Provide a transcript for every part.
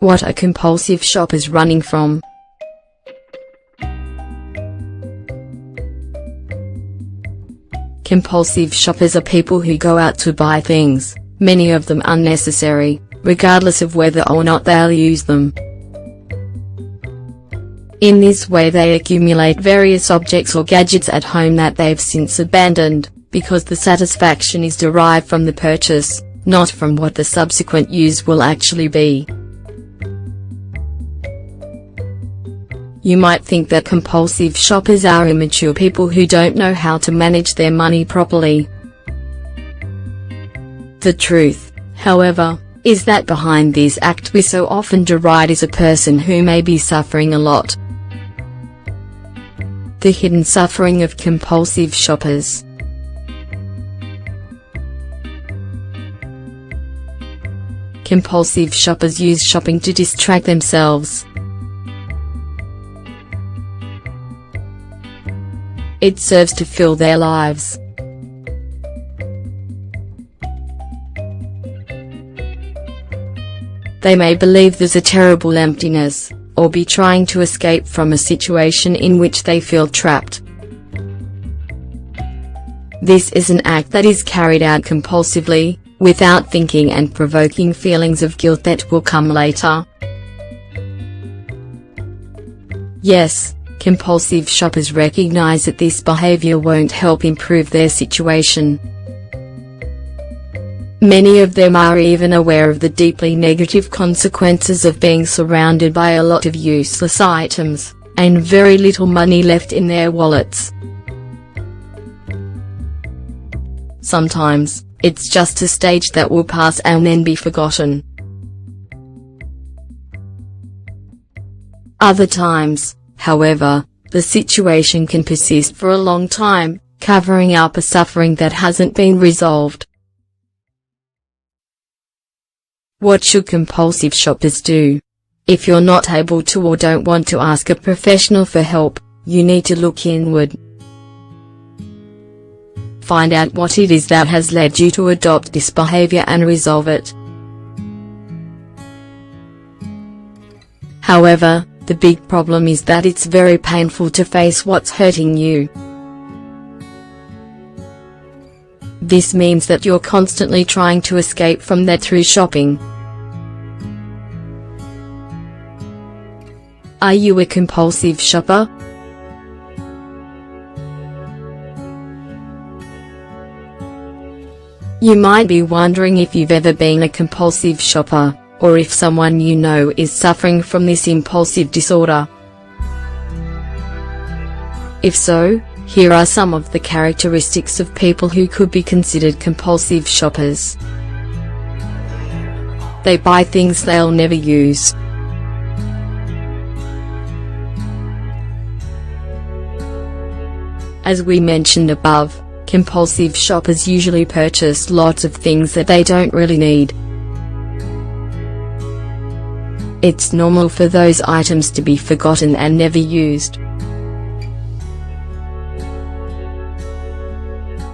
What are compulsive shoppers running from? Compulsive shoppers are people who go out to buy things, many of them unnecessary, regardless of whether or not they'll use them. In this way they accumulate various objects or gadgets at home that they've since abandoned, because the satisfaction is derived from the purchase, not from what the subsequent use will actually be. You might think that compulsive shoppers are immature people who don't know how to manage their money properly. The truth, however, is that behind this act we so often deride is a person who may be suffering a lot. The hidden suffering of compulsive shoppers. Compulsive shoppers use shopping to distract themselves. It serves to fill their lives. They may believe there's a terrible emptiness, or be trying to escape from a situation in which they feel trapped. This is an act that is carried out compulsively, without thinking and provoking feelings of guilt that will come later. Yes, compulsive shoppers recognize that this behavior won't help improve their situation. Many of them are even aware of the deeply negative consequences of being surrounded by a lot of useless items, and very little money left in their wallets. Sometimes, it's just a stage that will pass and then be forgotten. Other times, however, the situation can persist for a long time, covering up a suffering that hasn't been resolved. What should compulsive shoppers do? If you're not able to or don't want to ask a professional for help, you need to look inward. Find out what it is that has led you to adopt this behavior and resolve it. However, the big problem is that it's very painful to face what's hurting you. This means that you're constantly trying to escape from that through shopping. Are you a compulsive shopper? You might be wondering if you've ever been a compulsive shopper, or if someone you know is suffering from this impulsive disorder. If so, here are some of the characteristics of people who could be considered compulsive shoppers. They buy things they'll never use. As we mentioned above, compulsive shoppers usually purchase lots of things that they don't really need. It's normal for those items to be forgotten and never used.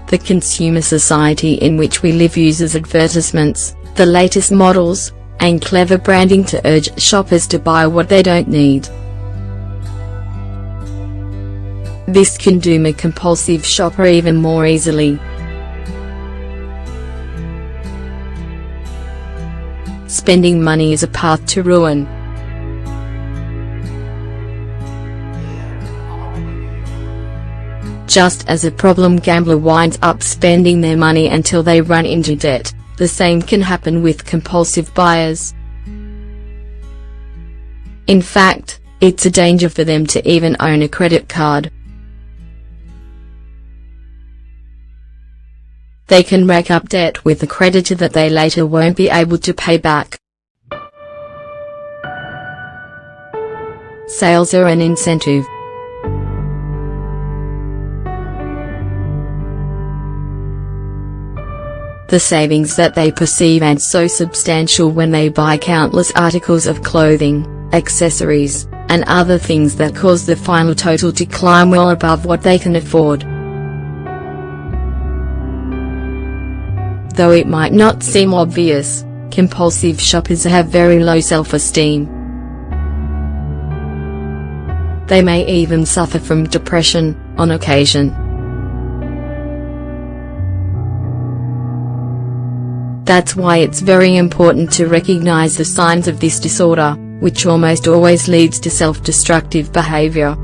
The consumer society in which we live uses advertisements, the latest models, and clever branding to urge shoppers to buy what they don't need. This can doom a compulsive shopper even more easily. Spending money is a path to ruin. Just as a problem gambler winds up spending their money until they run into debt, the same can happen with compulsive buyers. In fact, it's a danger for them to even own a credit card. They can rack up debt with a creditor that they later won't be able to pay back. Sales are an incentive. The savings that they perceive are so substantial when they buy countless articles of clothing, accessories, and other things that cause the final total to climb well above what they can afford. Though it might not seem obvious, Compulsive shoppers have very low self-esteem. They may even suffer from depression, on occasion. That's why it's very important to recognize the signs of this disorder, which almost always leads to self-destructive behavior.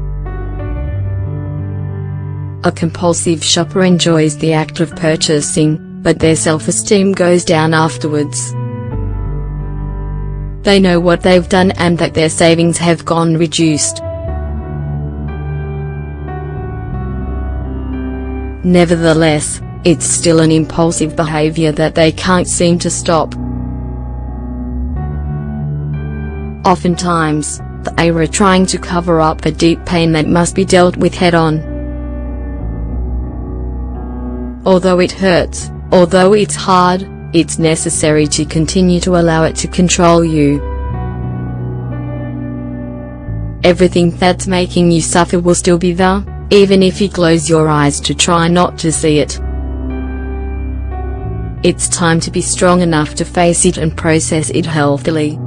A compulsive shopper enjoys the act of purchasing, but their self-esteem goes down afterwards. They know what they've done and that their savings have gone reduced. Nevertheless, it's still an impulsive behavior that they can't seem to stop. Oftentimes, they are trying to cover up a deep pain that must be dealt with head-on. Although it hurts, although it's hard, it's necessary to continue to allow it to control you. Everything that's making you suffer will still be there, even if you close your eyes to try not to see it. It's time to be strong enough to face it and process it healthily.